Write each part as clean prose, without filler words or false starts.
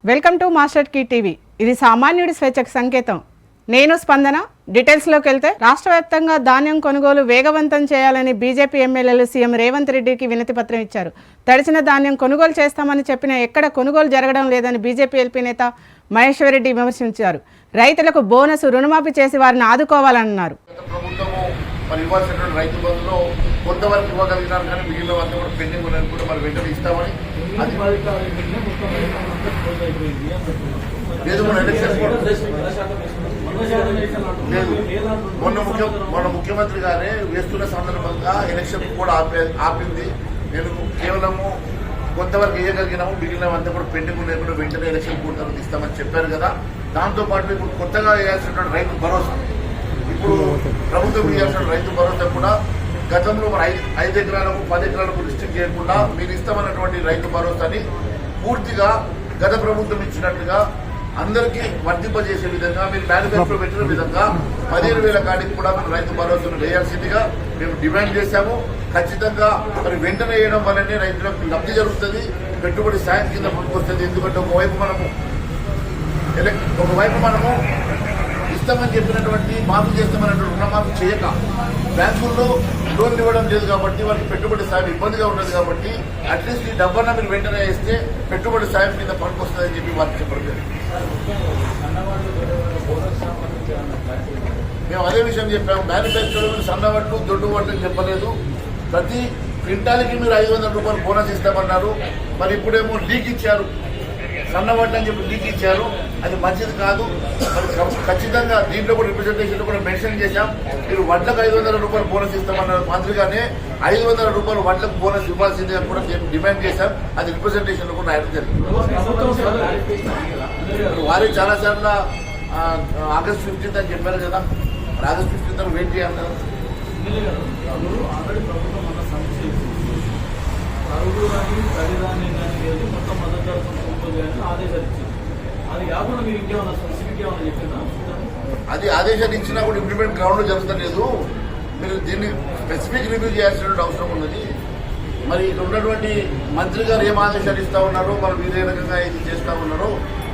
Welcome to master key TV. ఇది సామాన్యుడి స్వేచ్ఛకు సంకేతం. నేను స్పందన. డీటెయిల్స్లోకి వెళ్తే రాష్ట్ర వ్యాప్తంగా ధాన్యం కొనుగోలు వేగవంతం చేయాలని బీజేపీ ఎమ్మెల్యేలు సీఎం రేవంత్ రెడ్డికి వినతి పత్రం ఇచ్చారు. తడిసిన ధాన్యం కొనుగోలు చేస్తామని చెప్పినా ఎక్కడ కొనుగోలు జరగడం లేదని బీజేపీ ఎల్పీ నేత మహేశ్వర్ రెడ్డి విమర్శించారు. రైతులకు బోనస్ రుణమాఫీ చేసి వారిని ఆదుకోవాలన్నారు. కొంతవరకు ఇవ్వగలిగినారు కానీ మిగిలిన వద్ద కూడా పెండింగ్ ఉన్నది కూడా మరి వెంటనే ఇస్తామని లేదు. మొన్న ముఖ్యమంత్రి గారే వేస్తున్న సందర్భంగా ఎలక్షన్ కూడా ఆపింది. నేను కేవలము కొంతవరకు వేయగలిగినాము, మిగిలిన అంతా కూడా పెండింగ్ ఉన్నది కూడా వెంటనే ఎలక్షన్ కూడా తర్వాత ఇస్తామని చెప్పారు కదా. దాంతోపాటు ఇప్పుడు కొత్తగా వేయాల్సినటువంటి రైతు భరోసా, ఇప్పుడు ప్రభుత్వం వేయాల్సిన రైతు భరోసా కూడా గతంలో 5 ఎకరాలకు 10 ఎకరాలకు రిస్ట్రిక్ట్ చేయకుండా మీరు ఇస్తామన్నటువంటి రైతు భరోసాని పూర్తిగా గత ప్రభుత్వం ఇచ్చినట్టుగా అందరికీ వర్తింపజేసే విధంగా మీరు మేనిఫెస్టో పెట్టిన విధంగా 15,000 కాడికి కూడా మీరు రైతు భరోసాను వేయాల్సిందిగా మేము డిమాండ్ చేశాము. ఖచ్చితంగా మరి వెంటనే వేయడం వల్లనే రైతులకు లబ్ధి జరుగుతుంది, పెట్టుబడి సాయం కింద పనికొస్తుంది. ఎందుకంటే ఒకవైపు మనము ఇస్తామని చెప్పినటువంటి మాఫీ చేస్తామన్నటువంటి రుణమాఫీ చేయక బ్యాంకుల్లో లోన్లు ఇవ్వడం లేదు కాబట్టి వాళ్ళకి పెట్టుబడి సాయం ఇబ్బందిగా ఉండదు కాబట్టి అట్లీస్ట్ ఈ డబ్బన్నా మీరు వెంటనే ఇస్తే పెట్టుబడి సాయం కింద పనికొస్తుందని చెప్పి వారికి చెప్పలేదు. మేము అదే విషయం చెప్పాము. మేనిఫెస్టోలో మీరు సన్నవడ్లు దొడ్డు వడ్లు చెప్పలేదు. ప్రతి క్వింటాల్కి మీరు 500 రూపాయలు బోనస్ ఇస్తామన్నారు. మరి ఇప్పుడేమో లీక్ ఇచ్చారు, సన్నవడ్లు అని చెప్పి లీక్ ఇచ్చారు. అది మంచిది కాదు. మరి ఖచ్చితంగా దీంట్లో కూడా రిప్రజెంటేషన్లో కూడా మెన్షన్ చేశాం. మీరు వడ్లకు 500 రూపాయలు బోనస్ ఇస్తామన్నారు మాదిరిగానే 500 రూపాయలు వడ్లకు బోనస్ ఇవ్వాల్సిందిగా కూడా డిమాండ్ చేశాం. అది రిప్రజెంటేషన్లో కూడా రాయడం జరిగింది. వారే చాలాసార్లు ఆగస్ట్ 15 అని చెప్పారు కదా. ఆగస్ట్ 15 వెయిట్ చేయాలి కదా. అది ఆదేశాలు ఇచ్చినా కూడా ఇంప్లిమెంట్ గ్రౌండ్ లో జరుగుతలేదు. మీరు దీన్ని స్పెసిఫిక్ రివ్యూ చేయాల్సిన అవసరం ఉన్నది. మరి ఇక్కడ ఉన్నటువంటి మంత్రి గారు ఏం ఆదేశాలు ఇస్తా ఉన్నారో, మరి ఇదే రకంగా ఇది చేస్తా ఉన్నారో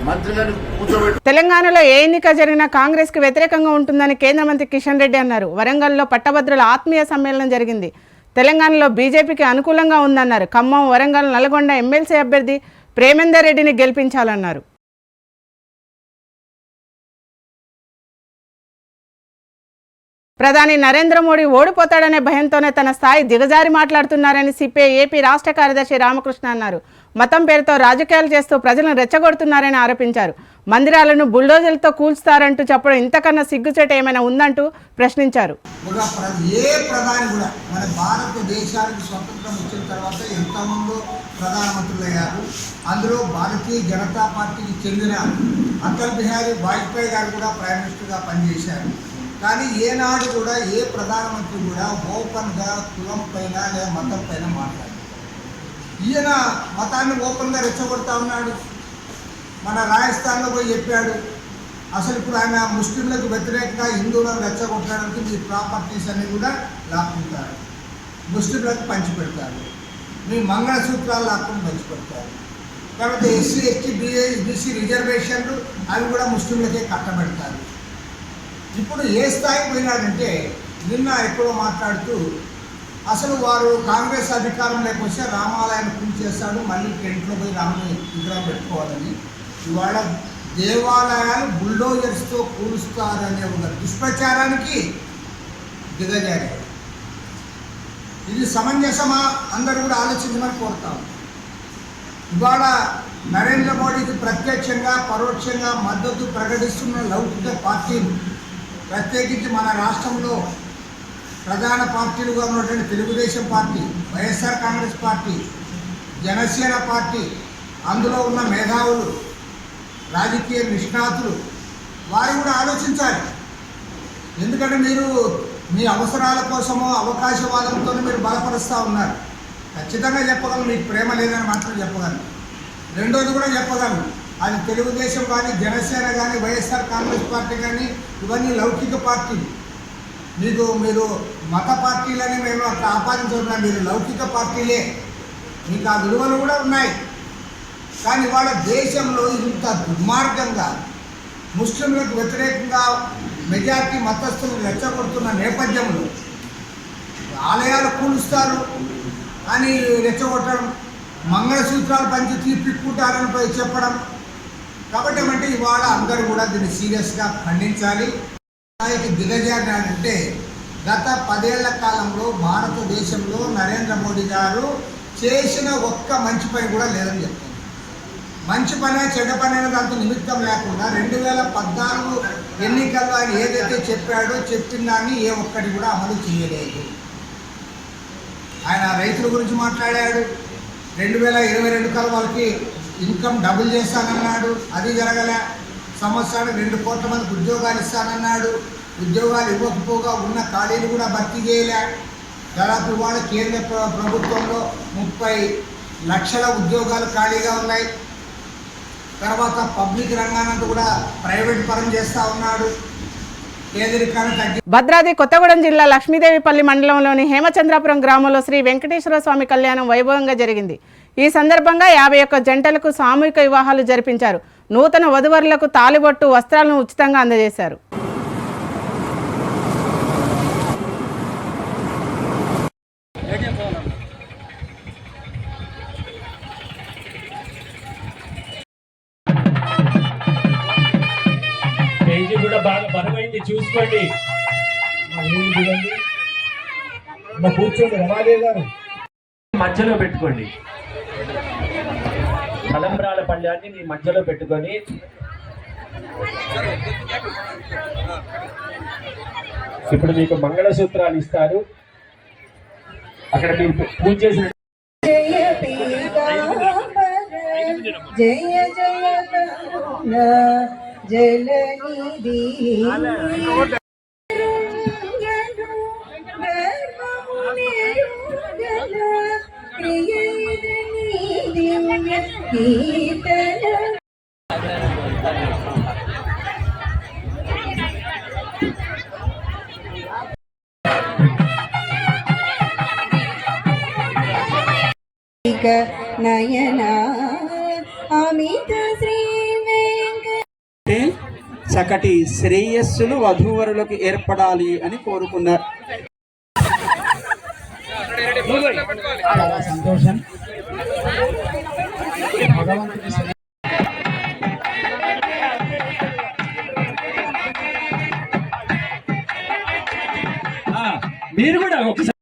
మంత్రి గారిని కూర్చోబెట్టి. తెలంగాణలో ఏ ఎన్నిక జరిగినా కాంగ్రెస్ కి వ్యతిరేకంగా ఉంటుందని కేంద్ర మంత్రి కిషన్ రెడ్డి అన్నారు. వరంగల్లో పట్టభద్రుల ఆత్మీయ సమ్మేళనం జరిగింది. తెలంగాణలో బీజేపీకి అనుకూలంగా ఉందన్నారు. ఖమ్మం, వరంగల్, నల్గొండ ఎమ్మెల్సీ అభ్యర్థి ప్రేమేందర్ రెడ్డిని గెలిపించాలన్నారు. ప్రధాని నరేంద్ర మోడీ ఓడిపోతాడనే భయంతోనే తన స్థాయి దిగజారి మాట్లాడుతున్నారని సిపిఐ ఏపీ రాష్ట్ర కార్యదర్శి రామకృష్ణ అన్నారు. మతం పేరుతో రాజకీయాలు చేస్తూ ప్రజలను రెచ్చగొడుతున్నారని ఆరోపించారు. మందిరాలను బుల్డోజర్లతో కూల్స్తారంటూ చెప్పడం ఇంతకన్నా సిగ్గుచేట ఏమైనా ఉందంటూ ప్రశ్నించారు. ఏ ప్రధాని కూడా మన భారతదేశానికి స్వతంత్రం వచ్చిన తర్వాత ఎంతమందో ప్రధానమంత్రులు అయ్యారు. అందులో భారతీయ జనతా పార్టీకి చెందిన అటల్ బిహారీ వాజ్పేయి గారు కూడా ప్రైమ్ మినిస్టర్గా పనిచేశారు. కానీ ఏనాడు కూడా ఏ ప్రధానమంత్రి కూడా ఓపెన్గా కులం పైన లేదా మతం పైన మాట్లాడారు. ఈయన మతాన్ని ఓపెన్గా రెచ్చగొడతా ఉన్నాడు. మన రాజస్థాన్లో పోయి చెప్పాడు, అసలు ఇప్పుడు ఆయన ముస్లింలకు వ్యతిరేకంగా హిందువులను రెచ్చగొట్టడానికి మీ ప్రాపర్టీస్ అన్నీ కూడా లాక్కుంటారు, ముస్లింలకు పంచిపెడతారు, మీ మంగళసూత్రాలు లాక్కుని పంచిపెడతారు. కాబట్టి ఎస్సీ ఎస్టీ బీసీ రిజర్వేషన్లు అవి కూడా ముస్లింలకే కట్టబెడతారు. ఇప్పుడు ఏ స్థాయికి పోయినాడంటే నిన్న ఎక్కడో మాట్లాడుతూ అసలు వారు కాంగ్రెస్ అధికారం లేకపోతే రామాలయాన్ని పూజ చేస్తాడు, మళ్ళీ టెంట్లో పోయి రాముని విగ్రహం పెట్టుకోవాలని, ఇవాళ దేవాలయాలు బుల్డోజర్స్తో కూలుస్తారనే ఒక దుష్ప్రచారానికి దిగజారారు. ఇది సమంజసమా? అందరూ కూడా ఆలోచించమని కోరుతాం. ఇవాళ నరేంద్ర మోడీకి ప్రత్యక్షంగా పరోక్షంగా మద్దతు ప్రకటిస్తున్న లౌకిక పార్టీలు, ప్రత్యేకించి మన రాష్ట్రంలో ప్రధాన పార్టీలుగా ఉన్నటువంటి Telugu Desam party, YSR Congress party, Janasena party, అందులో ఉన్న మేధావులు, రాజకీయ నిష్ణాతులు వారు కూడా ఆలోచించాలి. ఎందుకంటే మీరు మీ అవసరాల కోసమో అవకాశవాదంతో మీరు బలపరుస్తూ ఉన్నారు. ఖచ్చితంగా చెప్పగలను, మీకు ప్రేమ లేదని మాత్రం చెప్పగలను. రెండోది కూడా చెప్పగలను, అది తెలుగుదేశం కానీ జనసేన కానీ వైఎస్ఆర్ కాంగ్రెస్ పార్టీ కానీ ఇవన్నీ లౌకిక పార్టీలు. మీరు మత పార్టీలని మేము అట్లా ఆపాదించుకున్నాం. మీరు లౌకిక పార్టీలే, మీకు ఆ విలువలు కూడా ఉన్నాయి. కానీ ఇవాళ దేశంలో ఇంత దుర్మార్గంగా ముస్లింలకు వ్యతిరేకంగా మెజార్టీ మతస్థులను రెచ్చగొడుతున్న నేపథ్యంలో ఆలయాలు కూలుస్తారు అని రెచ్చగొట్టడం, మంగళసూత్రాలు పంచి తీర్పిక్కుంటారని చెప్పడం. కాబట్టి ఏమంటే ఇవాళ అందరూ కూడా దీన్ని సీరియస్గా ఖండించాలి. స్థాయికి దిగజారంటే గత 10 ఏళ్ల కాలంలో భారతదేశంలో నరేంద్ర మోడీ గారు చేసిన ఒక్క మంచి పని కూడా లేదని చెప్తారు. మంచి పని చెడ్డ పని అయినా దాంతో నిమిత్తం లేకుండా 2014 ఎన్నికల్లో ఆయన ఏదైతే చెప్పాడో చెప్పిన దాన్ని ఏ ఒక్కటి కూడా అమలు చేయలేదు. ఆయన రైతుల గురించి మాట్లాడాడు. 2022 కల్లా వాళ్ళకి ఇన్కమ్ డబుల్ చేస్తానన్నాడు, అది జరగలే. సంవత్సరానికి 2 కోట్ల మందికి ఉద్యోగాలు ఇస్తానన్నాడు, ఉద్యోగాలు ఇవ్వకపోగా ఉన్న ఖాళీలు కూడా భర్తీ చేయలే. దాదాపు ఇవాళ కేంద్ర ప్రభుత్వంలో 30 లక్షల ఉద్యోగాలు ఖాళీగా ఉన్నాయి. తర్వాత పబ్లిక్ రంగానంతా కూడా ప్రైవేట్ పరం చేస్తూ ఉన్నాడు. భద్రాద్రి కొత్తగూడెం జిల్లా లక్ష్మీదేవిపల్లి మండలంలోని హేమచంద్రాపురం గ్రామంలో శ్రీ వెంకటేశ్వర స్వామి కళ్యాణం వైభవంగా జరిగింది. ఈ సందర్భంగా 51 జంటలకు సామూహిక వివాహాలు జరిపించారు. నూతన వధువరులకు తాళిబొట్టు, వస్త్రాలను ఉచితంగా అందజేశారు. కూడా బాగా బలమైంది, చూసుకోండి. కూర్చోండి రమాదేవి గారు, మధ్యలో పెట్టుకోండి. తలంబ్రాల పళ్ళాన్ని మీ మధ్యలో పెట్టుకొని ఇప్పుడు మీకు మంగళసూత్రాలు ఇస్తారు. అక్కడ మీరు పూజ చేసిన జయ జయ జలనిధి నయనా అమిత శ్రీ చక్కటి శ్రేయస్సులు వధూవరులకు ఏర్పడాలి అని కోరుకున్నారు. చాలా సంతోషం. మీరు కూడా ఒకసారి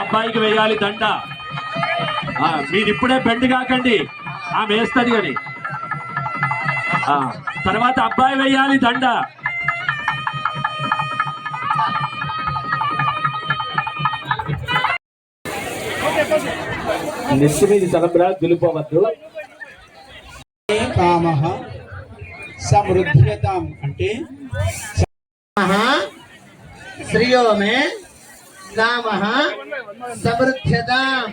అబ్బాయికి వేయాలి దండ. మీరు ఇప్పుడే బెండ్ కాకండి, ఆమె వేస్తుంది కానీ తర్వాత అబ్బాయి వేయాలి దండ. నెత్తి మీద తలంబ్రా దులిపోవద్దు. కామః సమృద్ధ్యతాం అంటే శ్రియోమే నామః సమృద్ధ్యతాం.